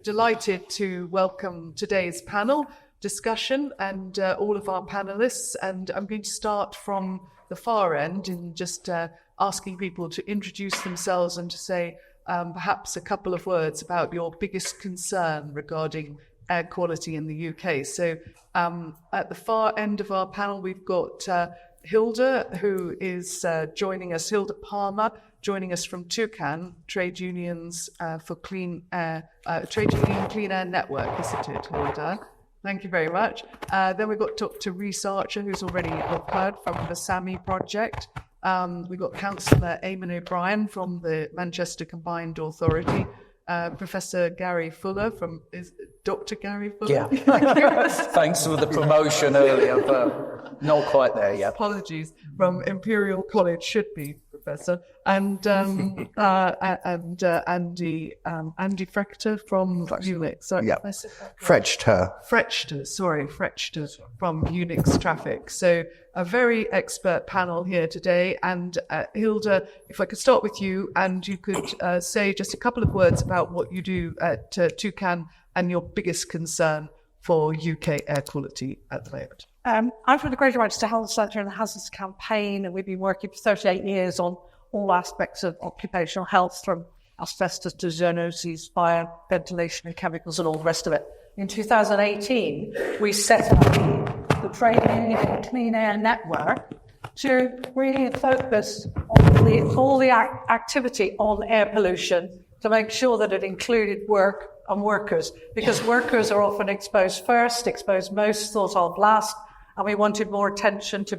delighted to welcome today's panel discussion and all of our panelists. And I'm going to start from the far end in just asking people to introduce themselves and to say perhaps a couple of words about your biggest concern regarding air quality in the UK. So at the far end of our panel, we've got Hilda, who is joining us, Hilda Palmer, joining us from TUCAN, Trade Unions for Clean Air, Trade Union Clean Air Network, isn't it, Hilda? Thank you very much. Then we've got Dr. Rhys, who's already heard from the SAMHE project. We've got Councillor Eamon O'Brien from the Manchester Combined Authority. Professor Gary Fuller is Dr. Gary Fuller? Yeah. Thanks for the promotion earlier, but not quite there yet. Apologies. From Imperial College, should be Professor. And Andy Frechter from Yunex. Sorry, yeah. Frechter from Yunex Traffic. So a very expert panel here today. And Hilda, if I could start with you, and you could say just a couple of words about what you do at TUCAN and your biggest concern for UK air quality at the moment. I'm from the Greater Manchester Health Centre and the Hazards Campaign, and we've been working for 38 years on all aspects of occupational health, from asbestos to zoonoses, fire, ventilation and chemicals and all the rest of it. In 2018, we set up the Trade Union Clean Air Network to really focus on all the activity on air pollution, to make sure that it included work and workers, because workers are often exposed first, exposed most, thought of last, and we wanted more attention to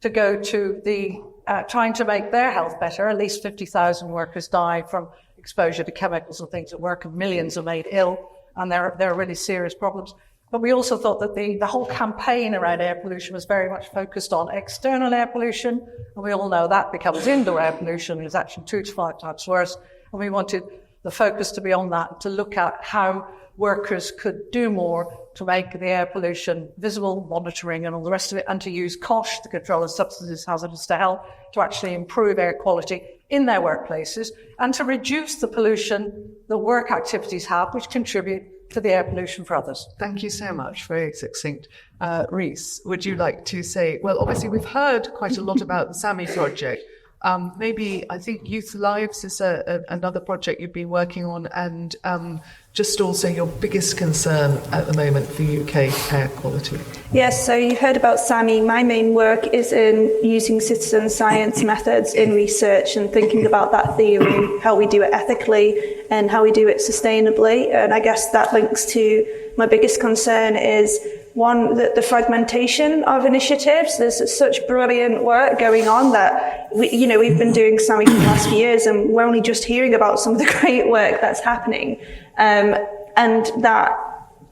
go to the trying to make their health better. At least 50,000 workers die from exposure to chemicals and things at work, and millions are made ill, and there are really serious problems. But we also thought that the whole campaign around air pollution was very much focused on external air pollution, and we all know that becomes indoor air pollution, and is actually 2 to 5 times worse. And we wanted the focus to be on that, to look at how workers could do more to make the air pollution visible, monitoring and all the rest of it, and to use COSH, the Control of Substances Hazardous to Health, to actually improve air quality in their workplaces and to reduce the pollution that work activities have, which contribute to the air pollution for others. Thank you so much. Very succinct. Rhys, would you like to say, well, obviously we've heard quite a lot about the SAMHE project. Maybe I think Youth Lives is another project you've been working on, and just also your biggest concern at the moment for UK air quality. Yes, so you heard about SAMHE. My main work is in using citizen science methods in research and thinking about that theory, how we do it ethically and how we do it sustainably. And I guess that links to my biggest concern is, one, the fragmentation of initiatives. There's such brilliant work going on that we've been doing SAMHE for the last few years, and we're only just hearing about some of the great work that's happening. And that,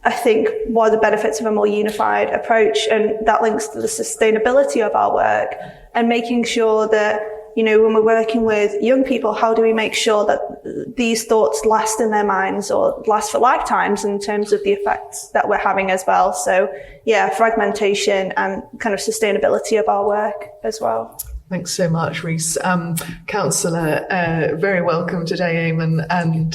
I think, one of the benefits of a more unified approach, and that links to the sustainability of our work and making sure that, when we're working with young people, how do we make sure that these thoughts last in their minds or last for lifetimes in terms of the effects that we're having as well? So, yeah, fragmentation and kind of sustainability of our work as well. Thanks so much, Rhys. Councillor, very welcome today, Eamon, and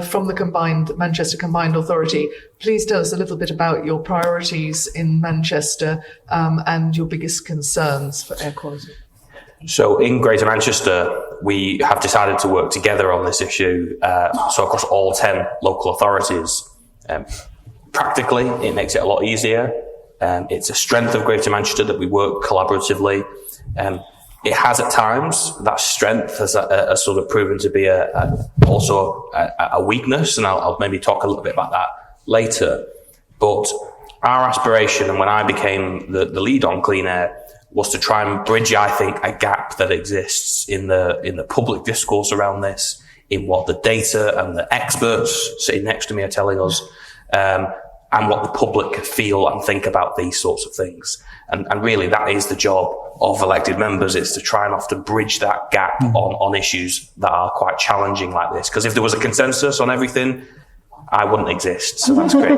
from the Manchester Combined Authority. Please tell us a little bit about your priorities in Manchester and your biggest concerns for air quality. So in Greater Manchester, we have decided to work together on this issue, so across all 10 local authorities. Practically, it makes it a lot easier. It's a strength of Greater Manchester that we work collaboratively. It has at times, that strength has sort of proven to be also a weakness, and I'll maybe talk a little bit about that later. But our aspiration, and when I became the lead on clean air, was to try and bridge, I think, a gap that exists in the public discourse around this, in what the data and the experts sitting next to me are telling us, and what the public feel and think about these sorts of things. And really, that is the job of elected members, is to try and often bridge that gap on issues that are quite challenging like this. Because if there was a consensus on everything, I wouldn't exist, so that's great.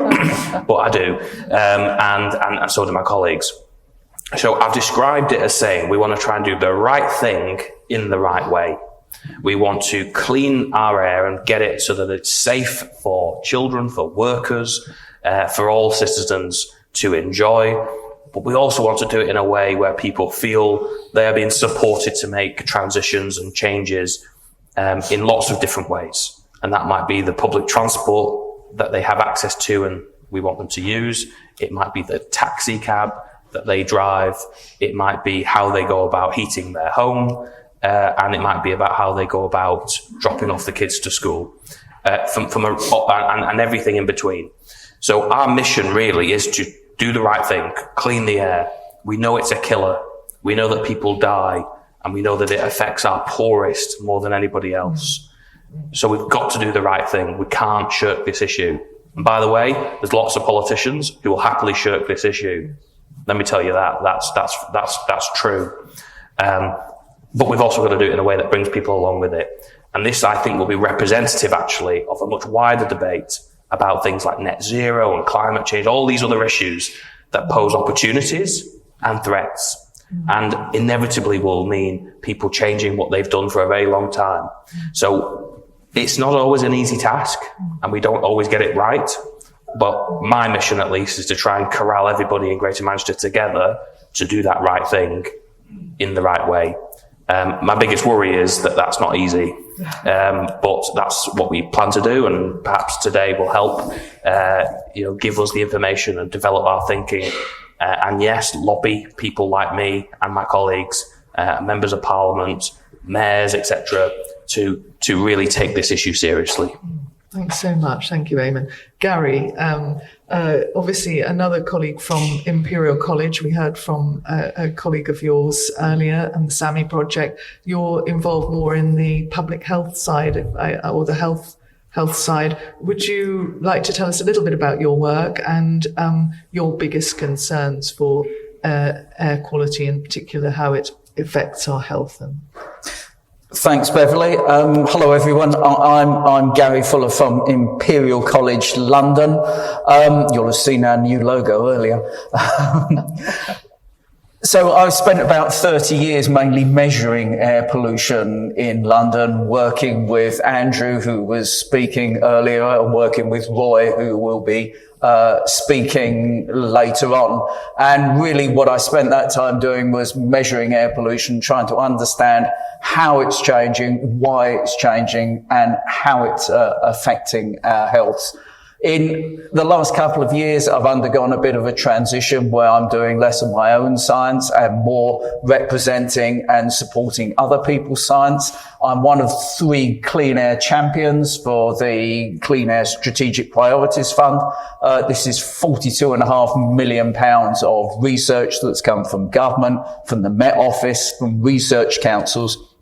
But I do, and so do my colleagues. So I've described it as saying we want to try and do the right thing in the right way. We want to clean our air and get it so that it's safe for for children, for workers, for all citizens to enjoy. But we also want to do it in a way where people feel they are being supported to make transitions and changes in lots of different ways. And that might be the public transport that they have access to and we want them to use. It might be the taxi cab that they drive. It might be how they go about heating their home. And it might be about how they go about dropping off the kids to school, and everything in between. So our mission really is to do the right thing, clean the air. We know it's a killer. We know that people die, and we know that it affects our poorest more than anybody else. So we've got to do the right thing. We can't shirk this issue. And by the way, there's lots of politicians who will happily shirk this issue. Let me tell you that. That's true. But we've also got to do it in a way that brings people along with it. And this, I think, will be representative, actually, of a much wider debate about things like net zero and climate change, all these other issues that pose opportunities and threats, and inevitably will mean people changing what they've done for a very long time. So it's not always an easy task, and we don't always get it right. But my mission, at least, is to try and corral everybody in Greater Manchester together to do that right thing in the right way. My biggest worry is that that's not easy, but that's what we plan to do, and perhaps today will help, give us the information and develop our thinking, and yes, lobby people like me and my colleagues, members of Parliament, mayors, etc., to really take this issue seriously. Thanks so much. Thank you, Eamon. Gary, obviously another colleague from Imperial College. We heard from a colleague of yours earlier and the SAMHE project. You're involved more in the public health side or the health side. Would you like to tell us a little bit about your work and your biggest concerns for air quality, in particular, how it affects our health? Thanks, Beverley. Hello, everyone. I'm Gary Fuller from Imperial College, London. You'll have seen our new logo earlier. So I've spent about 30 years mainly measuring air pollution in London, working with Andrew, who was speaking earlier, and working with Roy, who will be speaking later on. And really what I spent that time doing was measuring air pollution, trying to understand how it's changing, why it's changing, and how it's affecting our health. In the last couple of years, I've undergone a bit of a transition where I'm doing less of my own science and more representing and supporting other people's science. I'm one of 3 Clean Air champions for the Clean Air Strategic Priorities Fund. This is £42.5 million of research that's come from government, from the Met Office, from research councils.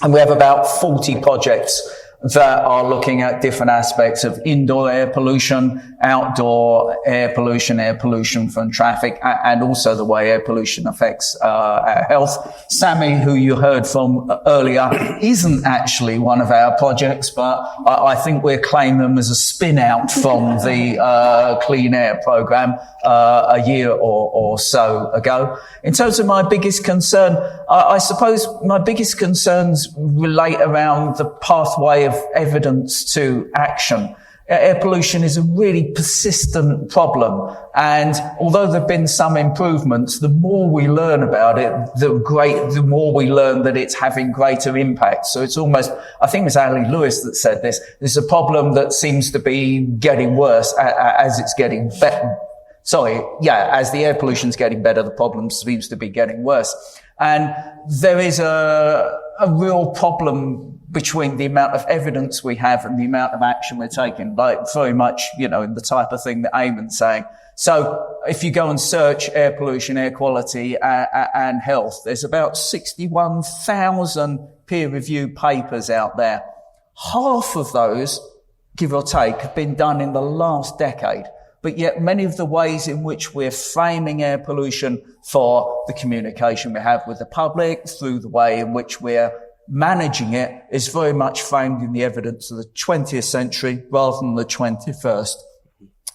And we have about 40 projects that are looking at different aspects of indoor air pollution, outdoor air pollution from traffic, and also the way air pollution affects our health. SAMHE, who you heard from earlier, isn't actually one of our projects, but I think we're claiming them as a spin-out from the Clean Air programme a year or so ago. In terms of my biggest concern, I suppose my biggest concerns relate around the pathway of evidence to action. Air pollution is a really persistent problem, and although there have been some improvements, the more we learn about it, the more we learn that it's having greater impact. So it's almost, I think it was Ali Lewis that said this, there's a problem that seems to be getting worse as it's getting better. As the air pollution's getting better, the problem seems to be getting worse. And there is a real problem between the amount of evidence we have and the amount of action we're taking, like very much, in the type of thing that Eamon's saying. So if you go and search air pollution, air quality and health, there's about 61,000 peer-reviewed papers out there. Half of those, give or take, have been done in the last decade. But yet many of the ways in which we're framing air pollution for the communication we have with the public, through the way in which we're managing it, is very much framed in the evidence of the 20th century rather than the 21st.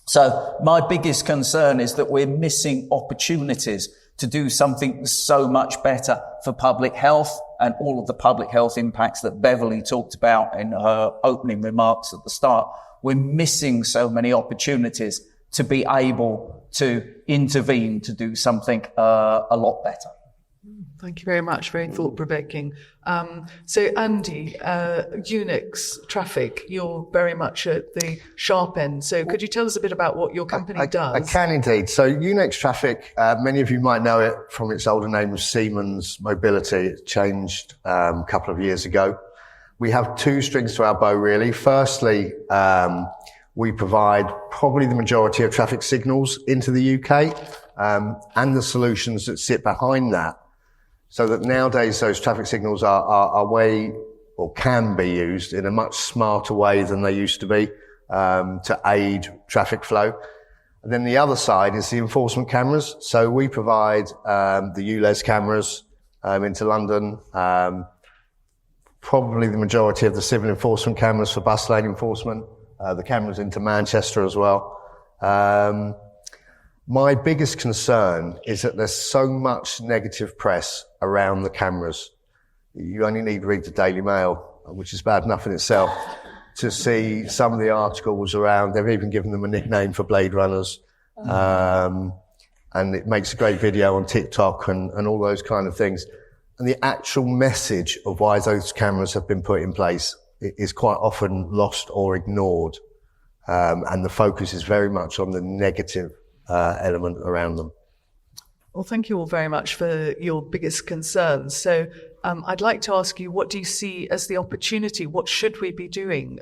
So my biggest concern is that we're missing opportunities to do something so much better for public health, and all of the public health impacts that Beverley talked about in her opening remarks at the start, we're missing so many opportunities to be able to intervene to do something a lot better. Thank you very much. Very thought-provoking. So, Andy, Yunex traffic, you're very much at the sharp end. So could you tell us a bit about what your company does? I can indeed. So Yunex traffic, many of you might know it from its older name of Siemens Mobility. It changed a couple of years ago. We have two strings to our bow, really. Firstly, we provide probably the majority of traffic signals into the UK, and the solutions that sit behind that. So that nowadays those traffic signals are way, or can be used in a much smarter way than they used to be, to aid traffic flow. And then the other side is the enforcement cameras. So we provide, the ULEZ cameras, into London, probably the majority of the civil enforcement cameras for bus lane enforcement, the cameras into Manchester as well. My biggest concern is that there's so much negative press around the cameras. You only need to read the Daily Mail, which is bad enough in itself, to see some of the articles around. They've even given them a nickname for Blade Runners. And it makes a great video on TikTok and all those kind of things. And the actual message of why those cameras have been put in place is quite often lost or ignored. And the focus is very much on the negative element around them. Well, thank you all very much for your biggest concerns. So I'd like to ask you, what do you see as the opportunity? What should we be doing?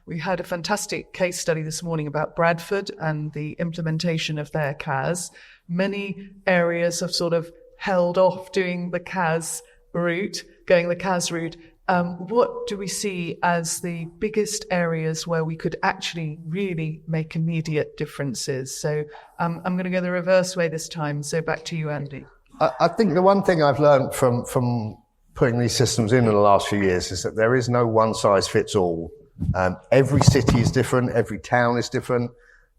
We had a fantastic case study this morning about Bradford and the implementation of their CAS. Many areas have sort of held off doing the CAS route, going the CAS route. What do we see as the biggest areas where we could actually really make immediate differences? So I'm going to go the reverse way this time. So back to you, Andy. I think the one thing I've learned from putting these systems in the last few years is that there is no one size fits all. Every city is different. Every town is different.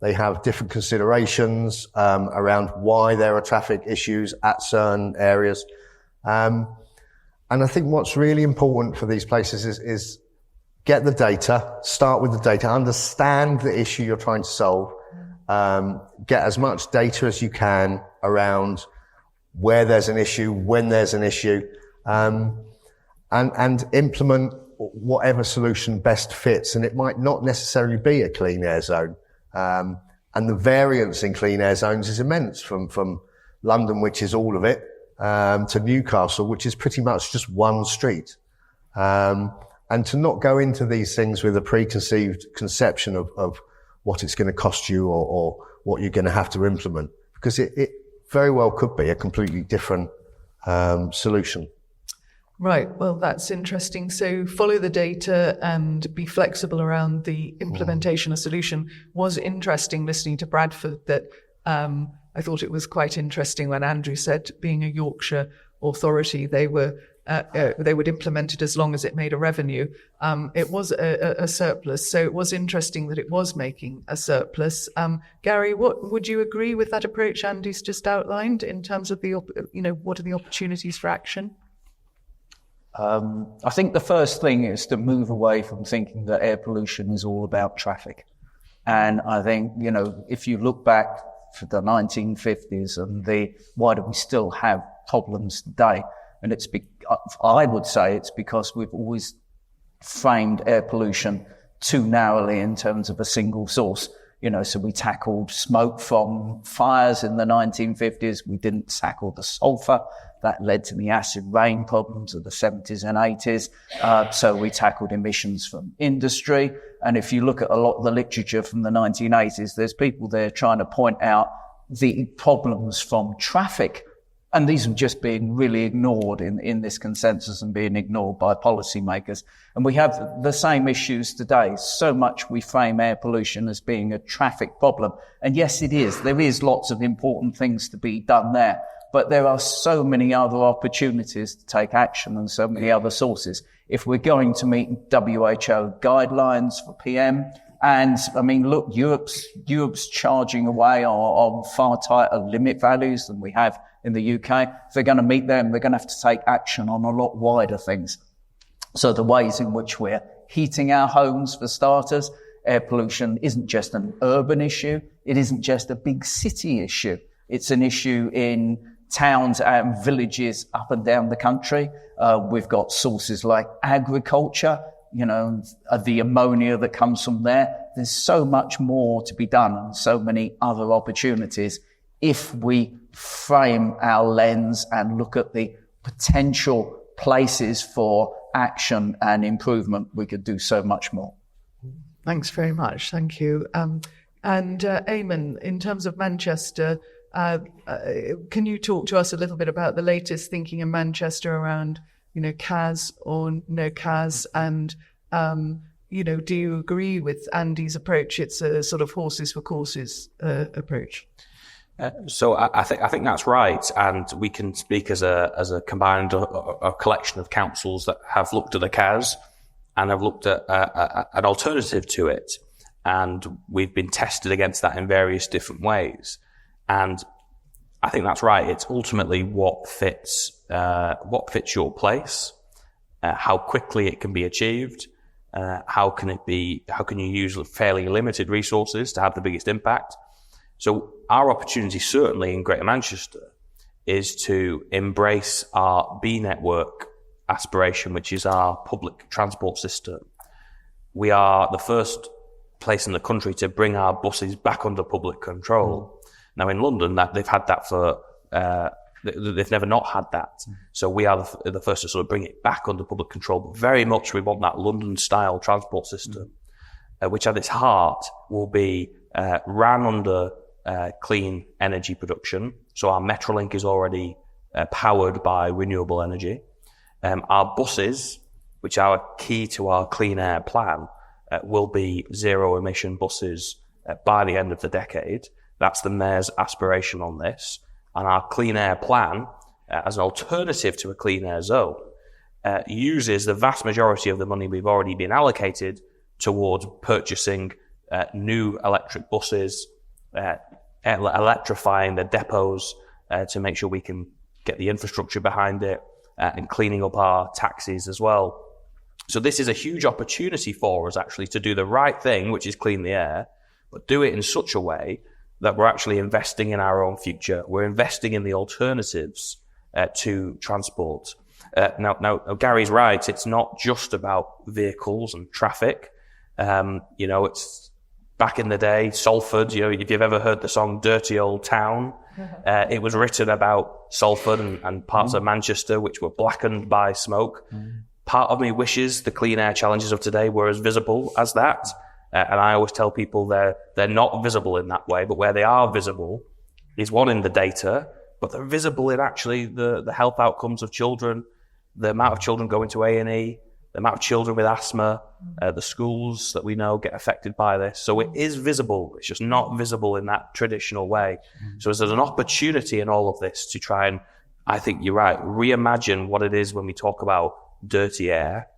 They have different considerations around why there are traffic issues at certain areas. And I think what's really important for these places is get the data, start with the data, understand the issue you're trying to solve, get as much data as you can around where there's an issue, when there's an issue, and implement whatever solution best fits. And it might not necessarily be a clean air zone. And the variance in clean air zones is immense from London, which is all of it, to Newcastle, which is pretty much just one street. And to not go into these things with a preconceived conception of what it's going to cost you or what you're going to have to implement, because it very well could be a completely different solution. Right. Well, that's interesting. So follow the data and be flexible around the implementation of solution. Was interesting listening to Bradford that I thought it was quite interesting when Andrew said, being a Yorkshire authority, they would implement it as long as it made a revenue. It was a surplus, so it was interesting that it was making a surplus. Gary, what would you agree with that approach Andy's just outlined in terms of what are the opportunities for action? I think the first thing is to move away from thinking that air pollution is all about traffic. And I think, if you look back for the 1950s and why do we still have problems today? And I would say it's because we've always framed air pollution too narrowly in terms of a single source. So we tackled smoke from fires in the 1950s. We didn't tackle the sulfur. That led to the acid rain problems of the 70s and 80s. So we tackled emissions from industry. And if you look at a lot of the literature from the 1980s, there's people there trying to point out the problems from traffic. And these are just being really ignored in this consensus and being ignored by policymakers. And we have the same issues today. So much we frame air pollution as being a traffic problem. And yes, it is. There is lots of important things to be done there. But there are so many other opportunities to take action and so many other sources. If we're going to meet WHO guidelines for PM And I mean, look, Europe's charging away on far tighter limit values than we have in the UK. If they're going to meet them, they're going to have to take action on a lot wider things. So the ways in which we're heating our homes, for starters, air pollution isn't just an urban issue. It isn't just a big city issue. It's an issue in towns and villages up and down the country. We've got sources like agriculture, the ammonia that comes from there. There's so much more to be done and so many other opportunities. If we frame our lens and look at the potential places for action and improvement, we could do so much more. Thanks very much. Thank you. And Eamon, in terms of Manchester, can you talk to us a little bit about the latest thinking in Manchester around, CAS or no CAS? And, do you agree with Andy's approach? It's a sort of horses for courses approach. So I think that's right, and we can speak as a combined a collection of councils that have looked at a CAS and have looked at an alternative to it, and we've been tested against that in various different ways. And I think that's right. It's ultimately what fits your place, how quickly it can be achieved, how can you use fairly limited resources to have the biggest impact. So our opportunity, certainly in Greater Manchester, is to embrace our B network aspiration, which is our public transport system. We are the first place in the country to bring our buses back under public control. Now in London, they've had that for they've never not had that. So we are the first to sort of bring it back under public control. But very much we want that London-style transport system, which at its heart will be ran under clean energy production. So our Metrolink is already powered by renewable energy. Our buses, which are key to our clean air plan, will be zero emission buses by the end of the decade. That's the Mayor's aspiration on this. And our clean air plan, as an alternative to a clean air zone, uses the vast majority of the money we've already been allocated towards purchasing new electric buses, electrifying the depots to make sure we can get the infrastructure behind it, and cleaning up our taxis as well. So this is a huge opportunity for us actually to do the right thing, which is clean the air, but do it in such a way that we're actually investing in our own future. We're investing in the alternatives to transport. Now, Gary's right. It's not just about vehicles and traffic. It's back in the day, Salford, if you've ever heard the song Dirty Old Town, it was written about Salford and parts of Manchester, which were blackened by smoke. Part of me wishes the clean air challenges of today were as visible as that. And I always tell people they're not visible in that way, but where they are visible is one in the data, but they're visible in actually the health outcomes of children, the amount of children going to A&E, the amount of children with asthma, the schools that we know get affected by this. So it is visible. It's just not visible in that traditional way. So there's an opportunity in all of this to try and, I think you're right, reimagine what it is when we talk about dirty air.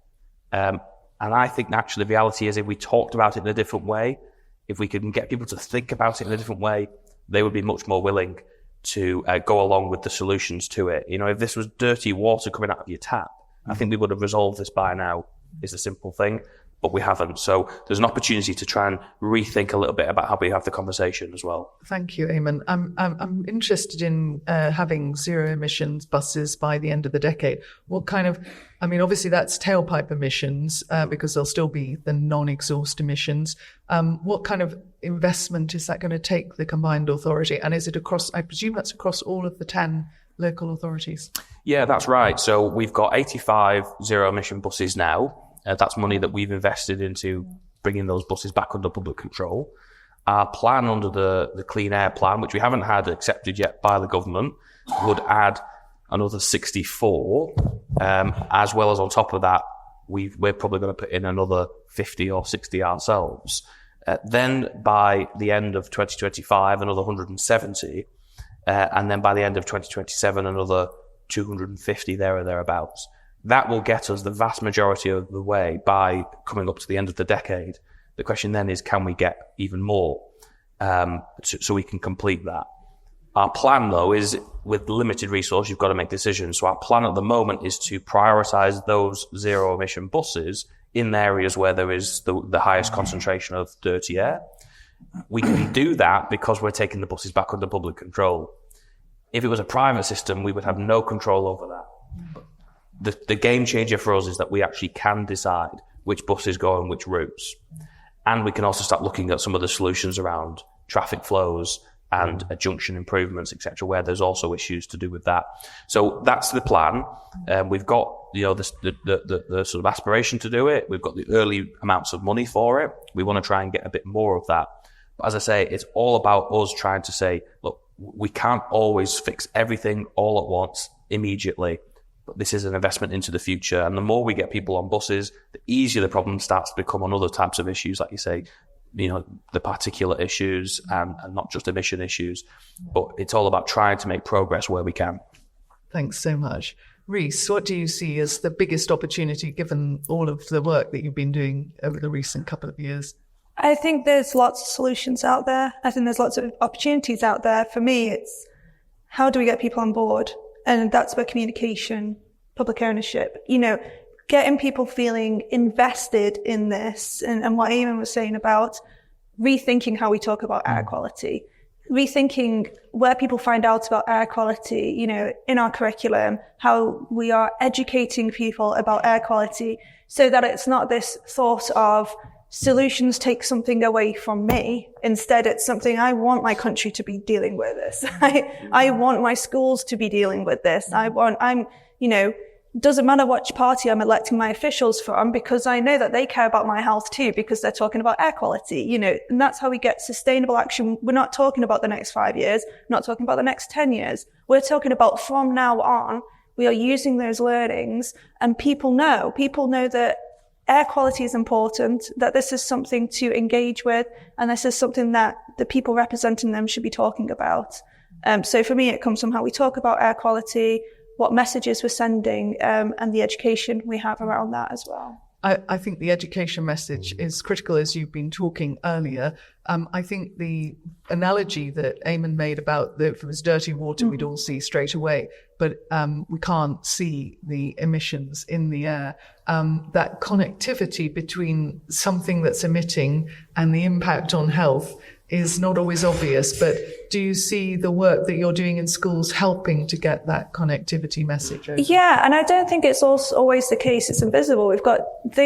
And I think actually the reality is if we talked about it in a different way, if we could get people to think about it in a different way, they would be much more willing to go along with the solutions to it. If this was dirty water coming out of your tap, I think we would have resolved this by now, is the simple thing, but we haven't. So there's an opportunity to try and rethink a little bit about how we have the conversation as well. Thank you, Eamon. I'm interested in having zero emissions buses by the end of the decade. What kind of, obviously that's tailpipe emissions because there'll still be the non-exhaust emissions. What kind of investment is that going to take the combined authority? And is it across, I presume that's across all of the 10 local authorities? Yeah, that's right. So we've got 85 zero emission buses now. That's money that we've invested into bringing those buses back under public control. Our plan under the Clean Air Plan, which we haven't had accepted yet by the government, would add another 64, as well as on top of that, we're probably going to put in another 50 or 60 ourselves. Then by the end of 2025, another 170, and then by the end of 2027, another 250 there or thereabouts. That will get us the vast majority of the way by coming up to the end of the decade The question then is, can we get even more so we can complete that? Our plan, though, is with limited resource, you've got to make decisions. So our plan at the moment is to prioritise those zero-emission buses in areas where there is the highest concentration of dirty air. We can do that because we're taking the buses back under public control. If it was a private system, we would have no control over that. The game changer for us is that we actually can decide which buses go on which routes. And we can also start looking at some of the solutions around traffic flows and junction improvements, etc., where there's also issues to do with that. So that's the plan. We've got, the sort of aspiration to do it. We've got the early amounts of money for it. We want to try and get a bit more of that. But as I say, it's all about us trying to say, look, we can't always fix everything all at once, immediately. But this is an investment into the future. And the more we get people on buses, the easier the problem starts to become on other types of issues, like you say, the particulate issues and not just emission issues. But it's all about trying to make progress where we can. Thanks so much. Rhys, what do you see as the biggest opportunity given all of the work that you've been doing over the recent couple of years? I think there's lots of solutions out there. I think there's lots of opportunities out there. For me, it's how do we get people on board? And that's where communication, public ownership, getting people feeling invested in this, and what Eamon was saying about rethinking how we talk about air quality, rethinking where people find out about air quality, in our curriculum, how we are educating people about air quality so that it's not this thought of solutions take something away from me. Instead, it's something I want my country to be dealing with this. I want my schools to be dealing with this. Doesn't matter which party I'm electing my officials from, because I know that they care about my health too, because they're talking about air quality, and that's how we get sustainable action. We're not talking about the next 5 years, we're not talking about the next 10 years. We're talking about from now on, we are using those learnings, and people know that air quality is important, that this is something to engage with, and this is something that the people representing them should be talking about. So for me, it comes from how we talk about air quality, what messages we're sending, and the education we have around that as well. I think the education message is critical, as you've been talking earlier. I think the analogy that Eamon made about if it was dirty water, we'd all see straight away, but we can't see the emissions in the air. That connectivity between something that's emitting and the impact on health is not always obvious, but do you see the work that you're doing in schools helping to get that connectivity message over? Yeah, and I don't think it's also always the case it's invisible. We've got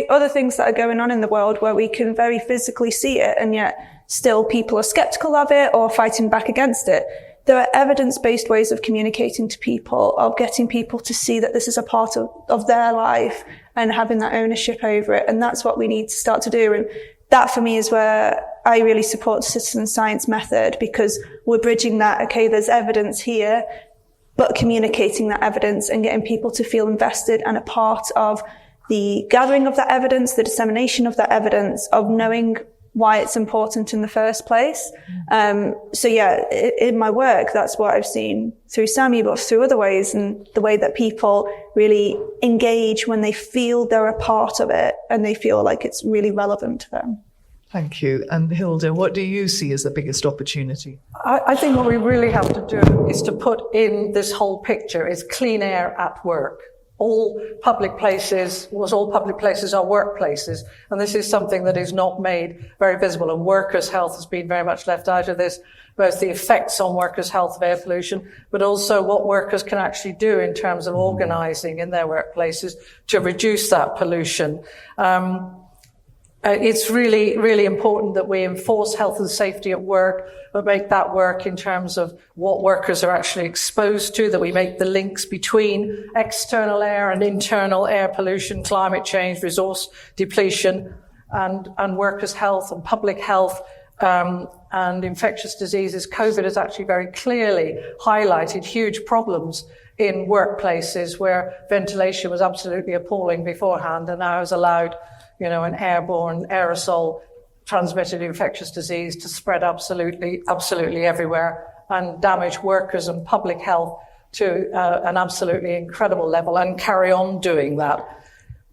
other things that are going on in the world where we can very physically see it, and yet still people are skeptical of it or fighting back against it. There are evidence-based ways of communicating to people, of getting people to see that this is a part of their life and having that ownership over it, and that's what we need to start to do. And that for me is where I really support citizen science method, because we're bridging that, okay, there's evidence here, but communicating that evidence and getting people to feel invested and a part of the gathering of that evidence, the dissemination of that evidence, of knowing why it's important in the first place. So yeah, in my work, that's what I've seen through SAMHE, but through other ways, and the way that people really engage when they feel they're a part of it and they feel like it's really relevant to them. Thank you. And Hilda, what do you see as the biggest opportunity? I think what we really have to do is to put in this whole picture is clean air at work. All public places are workplaces, and this is something that is not made very visible, and workers' health has been very much left out of this, both the effects on workers' health of air pollution, but also what workers can actually do in terms of organising in their workplaces to reduce that pollution. It's really, really important that we enforce health and safety at work, but make that work in terms of what workers are actually exposed to, that we make the links between external air and internal air pollution, climate change, resource depletion, and workers' health and public health, and infectious diseases. COVID has actually very clearly highlighted huge problems in workplaces where ventilation was absolutely appalling beforehand, and now has allowed an airborne aerosol transmitted infectious disease to spread absolutely everywhere and damage workers and public health to an absolutely incredible level, and carry on doing that.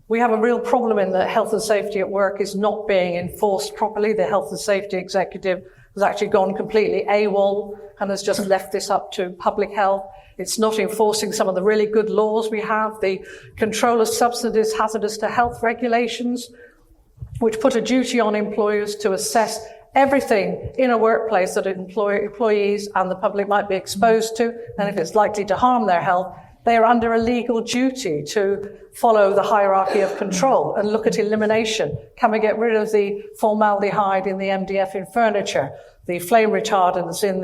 We have a real problem in that health and safety at work is not being enforced properly. The health and safety executive has actually gone completely AWOL and has just left this up to public health. It's not enforcing some of the really good laws we have. The control of substances hazardous to health regulations, which put a duty on employers to assess everything in a workplace that employees and the public might be exposed to, and if it's likely to harm their health, they are under a legal duty to follow the hierarchy of control and look at elimination. Can we get rid of the formaldehyde in the MDF in furniture, the flame retardants in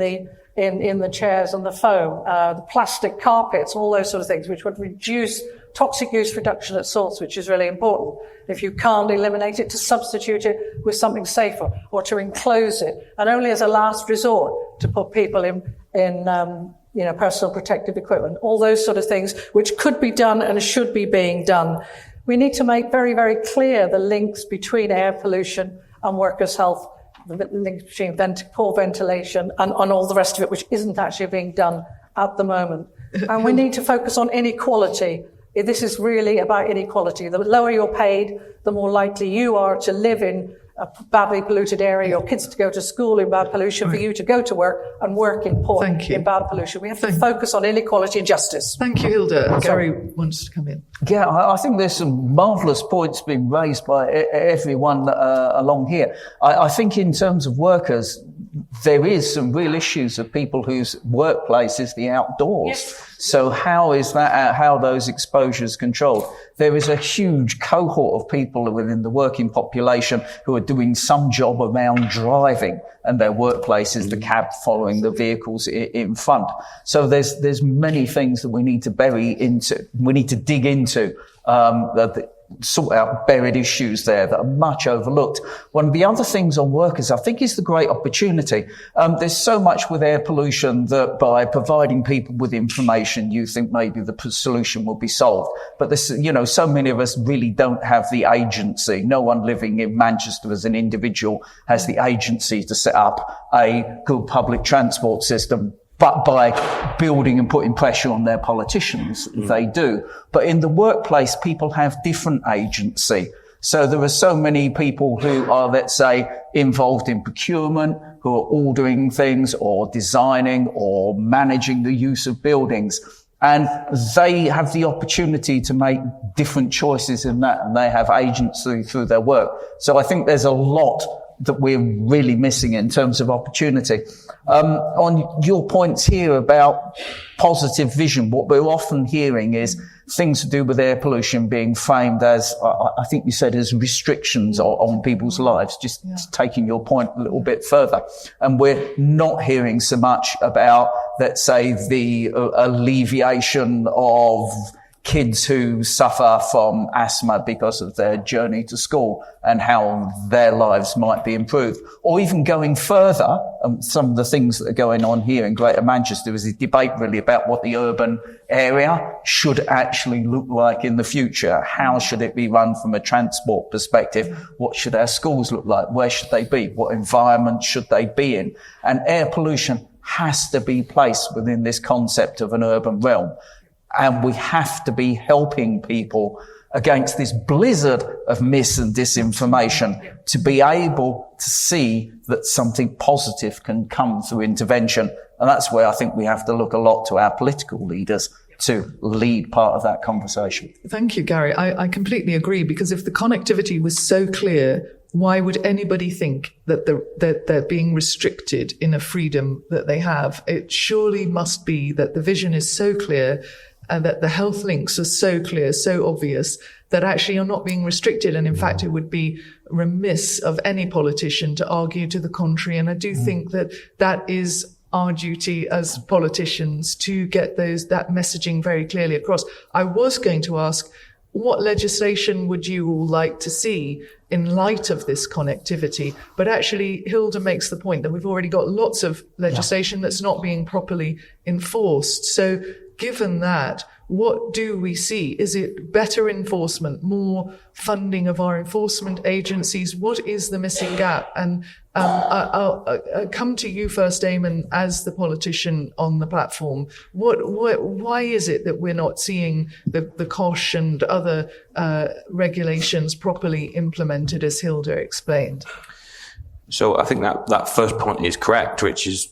the chairs and the foam, the plastic carpets, all those sort of things, which would reduce toxic use reduction at source, which is really important. If you can't eliminate it, to substitute it with something safer or to enclose it, and only as a last resort to put people in personal protective equipment, all those sort of things which could be done and should be being done. We need to make very, very clear the links between air pollution and workers' health, the link between poor ventilation and all the rest of it, which isn't actually being done at the moment. And we need to focus on inequality. This is really about inequality. The lower you're paid, the more likely you are to live in a badly polluted area, your kids to go to school in bad pollution, for you to go to work and work in bad pollution. We have to focus on inequality and justice. Thank you, Hilda. Gary wants to come in. Yeah, I think there's some marvellous points being raised by everyone along here. I think in terms of workers, there is some real issues of people whose workplace is the outdoors. Yes. So how is that, how are those exposures controlled? There is a huge cohort of people within the working population who are doing some job around driving, and their workplace is the cab following the vehicles in front. So there's many things that we need to dig into, sort out buried issues there that are much overlooked. One of the other things on workers, I think, is the great opportunity. There's so much with air pollution that by providing people with information, you think maybe the solution will be solved. But this, so many of us really don't have the agency. No one living in Manchester as an individual has the agency to set up a good public transport system. But by building and putting pressure on their politicians, they do. But in the workplace, people have different agency. So there are so many people who are, let's say, involved in procurement, who are ordering things or designing or managing the use of buildings. And they have the opportunity to make different choices in that, and they have agency through their work. So I think there's a lot that we're really missing in terms of opportunity. On your points here about positive vision, what we're often hearing is things to do with air pollution being framed as, I think you said, as restrictions on people's lives, just taking your point a little bit further. And we're not hearing so much about, let's say, the alleviation of kids who suffer from asthma because of their journey to school and how their lives might be improved. Or even going further, some of the things that are going on here in Greater Manchester is a debate really about what the urban area should actually look like in the future. How should it be run from a transport perspective? What should our schools look like? Where should they be? What environment should they be in? And air pollution has to be placed within this concept of an urban realm. And we have to be helping people against this blizzard of mis and disinformation to be able to see that something positive can come through intervention. And that's where I think we have to look a lot to our political leaders to lead part of that conversation. Thank you, Gary. I completely agree, because if the connectivity was so clear, why would anybody think that they're being restricted in a freedom that they have? It surely must be that the vision is so clear and that the health links are so clear, so obvious, that actually you're not being restricted. And in fact, it would be remiss of any politician to argue to the contrary. And I do think that that is our duty as politicians, to get that messaging very clearly across. I was going to ask, what legislation would you all like to see in light of this connectivity? But actually, Hilda makes the point that we've already got lots of legislation that's not being properly enforced. So given that, what do we see? Is it better enforcement, more funding of our enforcement agencies? What is the missing gap? And I'll come to you first, Eamon, as the politician on the platform. Why is it that we're not seeing the COSH and other regulations properly implemented, as Hilda explained? So I think that first point is correct, which is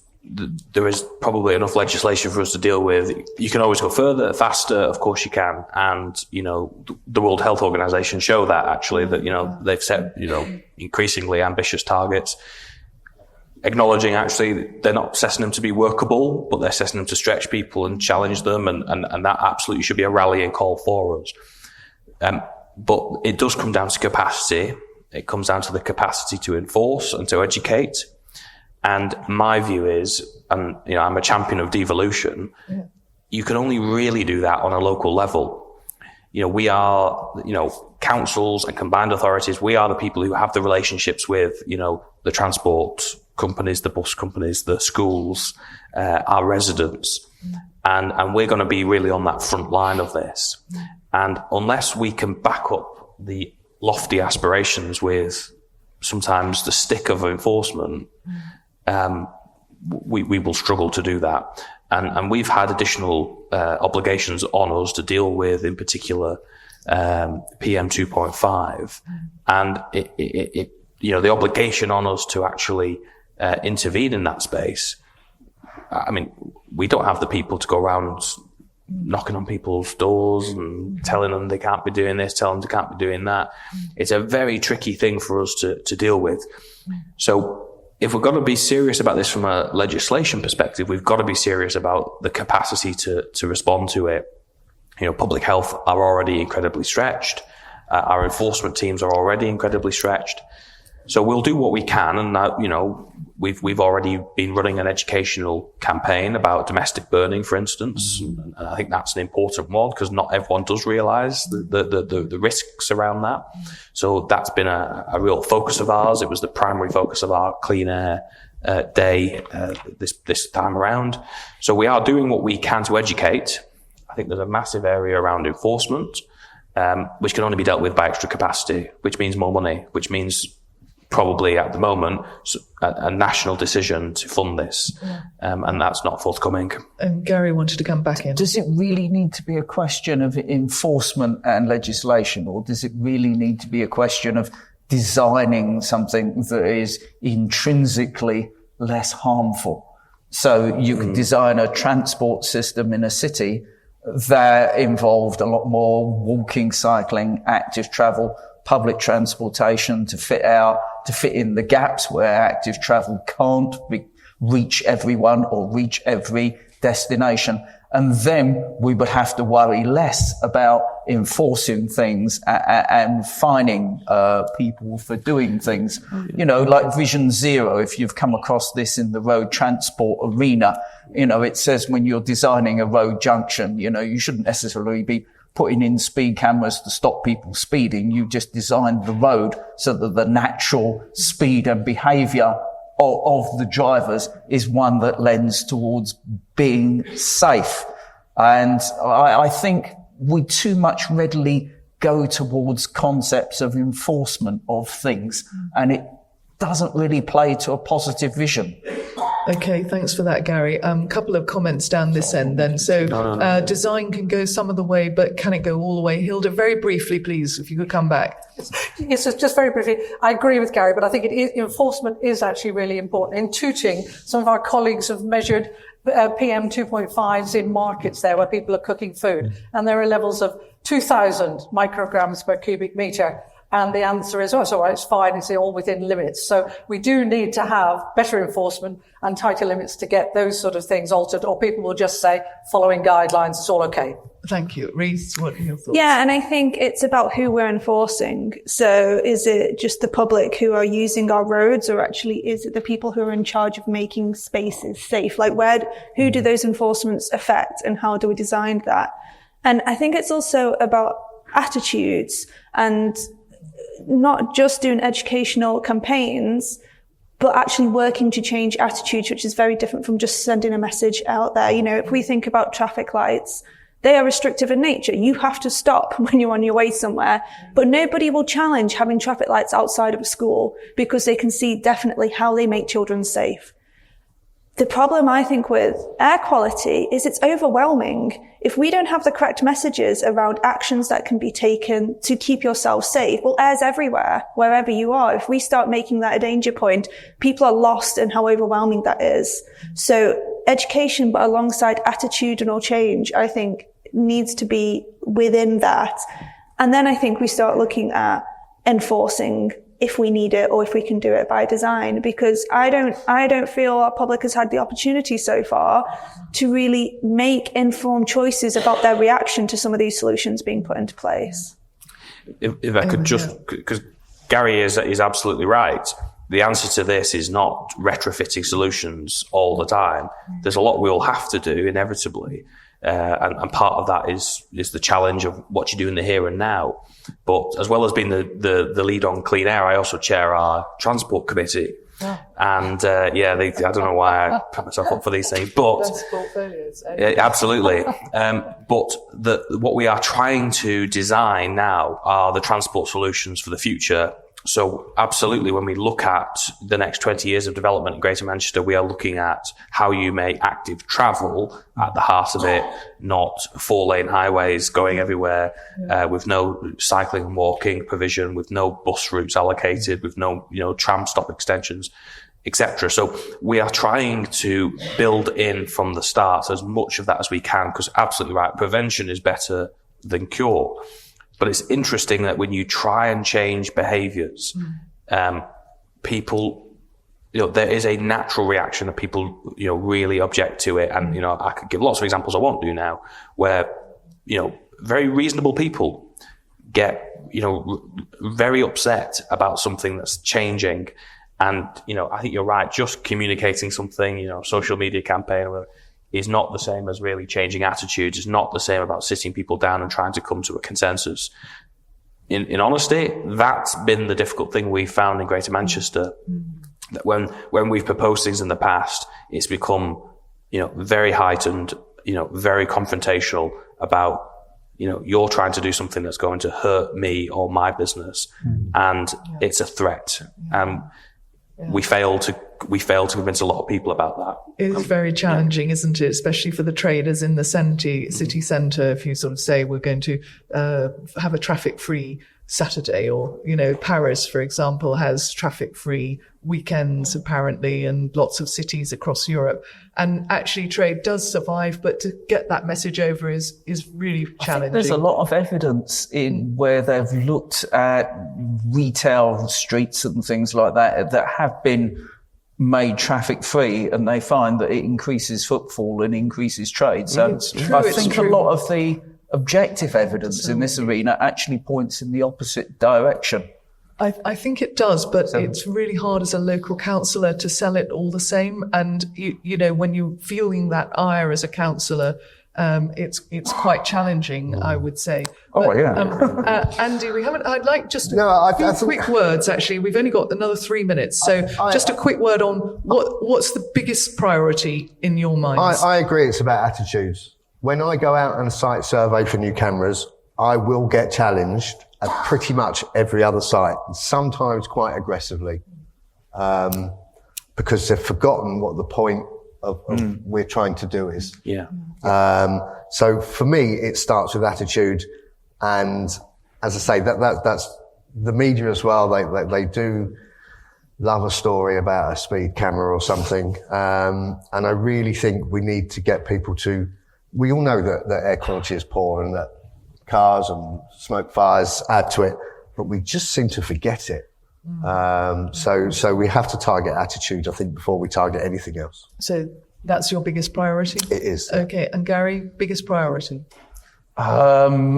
there is probably enough legislation for us to deal with. You can always go further, faster, of course you can. And, the World Health Organization show that actually, that, they've set, increasingly ambitious targets, acknowledging actually they're not setting them to be workable, but they're setting them to stretch people and challenge them. And that absolutely should be a rallying call for us. But it does come down to capacity. It comes down to the capacity to enforce and to educate. And my view is, and I'm a champion of devolution, you can only really do that on a local level. We are, councils and combined authorities, we are the people who have the relationships with, the transport companies, the bus companies, the schools, our residents. And we're going to be really on that front line of this. And unless we can back up the lofty aspirations with sometimes the stick of enforcement, we will struggle to do that. And we've had additional obligations on us to deal with, in particular, PM 2.5. And the obligation on us to actually intervene in that space. I mean, we don't have the people to go around knocking on people's doors and telling them they can't be doing this, telling them they can't be doing that. It's a very tricky thing for us to deal with. So if we're going to be serious about this from a legislation perspective, we've got to be serious about the capacity to respond to it. Public health are already incredibly stretched. Our enforcement teams are already incredibly stretched. So we'll do what we can. And now, we've already been running an educational campaign about domestic burning, for instance. And I think that's an important one because not everyone does realize the risks around that. So that's been a real focus of ours. It was the primary focus of our Clean Air Day this time around. So we are doing what we can to educate. I think there's a massive area around enforcement, which can only be dealt with by extra capacity, which means more money, which means probably at the moment a national decision to fund this, and that's not forthcoming. And Gary wanted to come back in. Does it really need to be a question of enforcement and legislation, or does it really need to be a question of designing something that is intrinsically less harmful? So you could design a transport system in a city that involved a lot more walking, cycling, active travel, public transportation to fit in the gaps where active travel can't reach everyone or reach every destination. And then we would have to worry less about enforcing things and fining people for doing things. Like Vision Zero, if you've come across this in the road transport arena, it says when you're designing a road junction, you shouldn't necessarily be putting in speed cameras to stop people speeding. You just designed the road so that the natural speed and behaviour of the drivers is one that lends towards being safe. And I think we too much readily go towards concepts of enforcement of things, and it doesn't really play to a positive vision. Okay, thanks for that, Gary. Couple of comments down this end then. So design can go some of the way, but can it go all the way? Hilda, very briefly, please, if you could come back. Yes, just very briefly. I agree with Gary, but I think enforcement is actually really important. In Tooting, some of our colleagues have measured PM 2.5s in markets there where people are cooking food, and there are levels of 2,000 micrograms per cubic metre. And the answer is, it's all right, it's fine, it's all within limits. So we do need to have better enforcement and tighter limits to get those sort of things altered, or people will just say, following guidelines, it's all okay. Thank you. Rhys, what are your thoughts? Yeah, and I think it's about who we're enforcing. So is it just the public who are using our roads, or actually is it the people who are in charge of making spaces safe? Like who do those enforcements affect, and how do we design that? And I think it's also about attitudes, and not just doing educational campaigns, but actually working to change attitudes, which is very different from just sending a message out there. If we think about traffic lights, They are restrictive in nature. You have to stop when you're on your way somewhere, but nobody will challenge having traffic lights outside of a school because they can see definitely how they make children safe. The problem, I think, with air quality is it's overwhelming. If we don't have the correct messages around actions that can be taken to keep yourself safe, well, air's everywhere, wherever you are. If we start making that a danger point, people are lost in how overwhelming that is. So education, but alongside attitudinal change, I think needs to be within that. And then I think we start looking at enforcing if we need it or if we can do it by design, because I don't feel our public has had the opportunity so far to really make informed choices about their reaction to some of these solutions being put into place. If I could just, because Gary is absolutely right. The answer to this is not retrofitting solutions all the time. There's a lot we'll have to do inevitably. And part of that is the challenge of what you do in the here and now. But as well as being the lead on clean air, I also chair our transport committee. Yeah. And, I don't know why I put myself up for these things, but absolutely. But what we are trying to design now are the transport solutions for the future. So absolutely, when we look at the next 20 years of development in Greater Manchester, we are looking at how you make active travel at the heart of it, not 4-lane highways going everywhere, with no cycling and walking provision, with no bus routes allocated, with no, tram stop extensions, etc. So we are trying to build in from the start as much of that as we can, because absolutely right, prevention is better than cure. But it's interesting that when you try and change behaviours, people, there is a natural reaction that people, really object to it. And, I could give lots of examples I won't do now where, very reasonable people get, very upset about something that's changing. And, I think you're right. Just communicating something, social media campaign or whatever, is not the same as really changing attitudes. It's not the same about sitting people down and trying to come to a consensus. In honesty, that's been the difficult thing we found in Greater Manchester. That when we've proposed things in the past, it's become, very heightened, very confrontational about, you're trying to do something that's going to hurt me or my business. And it's a threat. We fail to convince a lot of people about that. It's very challenging, isn't it? Especially for the traders in the city centre. If you sort of say we're going to have a traffic-free Saturday, or Paris, for example, has traffic-free weekends apparently, and lots of cities across Europe. And actually, trade does survive, but to get that message over is really challenging. I think there's a lot of evidence in where they've looked at retail streets and things like that have been made traffic free, and they find that it increases footfall and increases trade. So I think a lot of the objective evidence in this arena actually points in the opposite direction. I think it does, but it's really hard as a local councillor to sell it all the same. And when you're feeling that ire as a councillor, it's quite challenging, I would say. Andy, I'd like just a few quick words, actually. We've only got another 3 minutes. So just a quick word on what's the biggest priority in your minds? I agree it's about attitudes. When I go out on a site survey for new cameras, I will get challenged at pretty much every other site, sometimes quite aggressively, because they've forgotten what the point of we're trying to do is. So for me, it starts with attitude, and as I say, that's the media as well. They do love a story about a speed camera or something, and I really think we need to get people to. We all know that air quality is poor and that cars and smoke fires add to it, but we just seem to forget it. So we have to target attitude, I think, before we target anything else. So that's your biggest priority? It is. Okay. And Gary, biggest priority?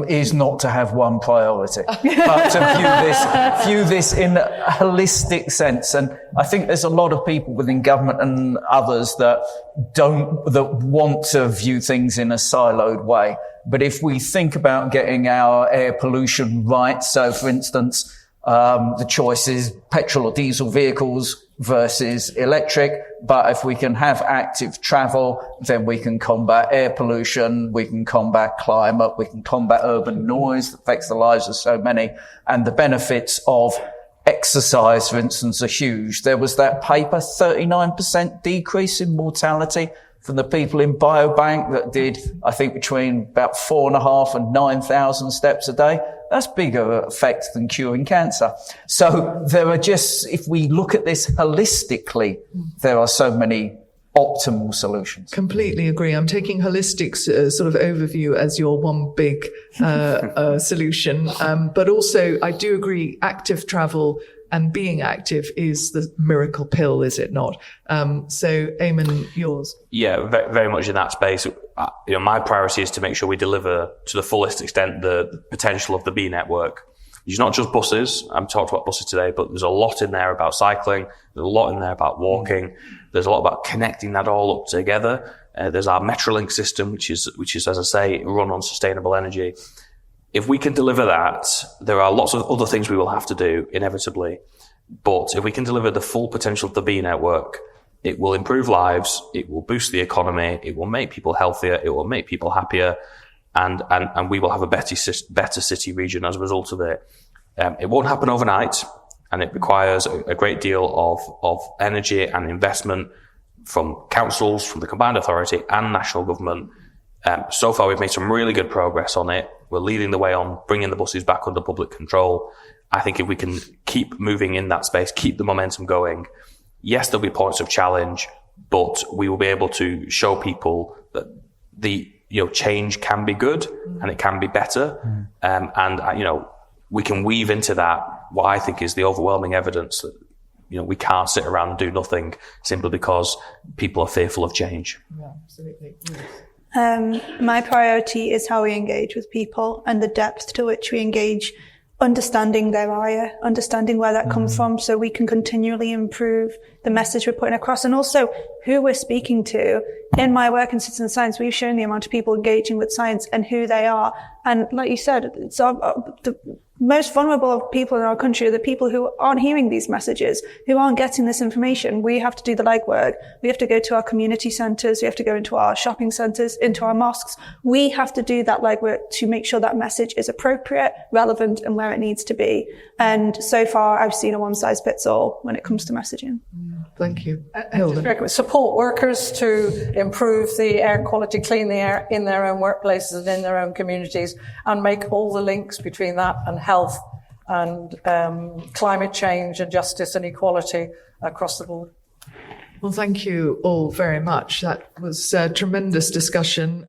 Is not to have one priority, but to view this in a holistic sense. And I think there's a lot of people within government and others that want to view things in a siloed way. But if we think about getting our air pollution right, so for instance, The choice is petrol or diesel vehicles versus electric. But if we can have active travel, then we can combat air pollution, we can combat climate, we can combat urban noise that affects the lives of so many. And the benefits of exercise, for instance, are huge. There was that paper, 39% decrease in mortality from the people in Biobank that did, I think, between about 4,500 and 9,000 steps a day. That's bigger effect than curing cancer. So there are just, if we look at this holistically, there are so many optimal solutions. Completely agree. I'm taking holistic sort of overview as your one big solution. But also, I do agree, active travel and being active is the miracle pill, is it not? So, Eamon, yours. Yeah, very much in that space. My priority is to make sure we deliver to the fullest extent the potential of the B network. It's not just buses. I'm talked about buses today, but there's a lot in there about cycling. There's a lot in there about walking. There's a lot about connecting that all up together. There's our Metrolink system, which is, as I say, run on sustainable energy. If we can deliver that, there are lots of other things we will have to do, inevitably. But if we can deliver the full potential of the B network, it will improve lives, it will boost the economy, it will make people healthier, it will make people happier, and we will have a better city region as a result of it. It won't happen overnight, and it requires a great deal of energy and investment from councils, from the combined authority and national government. So far, we've made some really good progress on it. We're leading the way on bringing the buses back under public control. I think if we can keep moving in that space, keep the momentum going, yes, there'll be points of challenge, but we will be able to show people that the change can be good and it can be better. We can weave into that what I think is the overwhelming evidence that we can't sit around and do nothing simply because people are fearful of change. Yeah, absolutely. My priority is how we engage with people and the depth to which we engage, understanding their ire, understanding where that comes from, so we can continually improve the message we're putting across, and also who we're speaking to. In my work in citizen science, we've shown the amount of people engaging with science and who they are. And like you said, it's the most vulnerable people in our country are the people who aren't hearing these messages, who aren't getting this information. We have to do the legwork. We have to go to our community centres. We have to go into our shopping centres, into our mosques. We have to do that legwork to make sure that message is appropriate, relevant, and where it needs to be. And so far, I've seen a one-size-fits-all when it comes to messaging. Thank you. Hilda. Support workers to improve the air quality, clean the air in their own workplaces and in their own communities, and make all the links between that and health and climate change and justice and equality across the board. Well, thank you all very much. That was a tremendous discussion.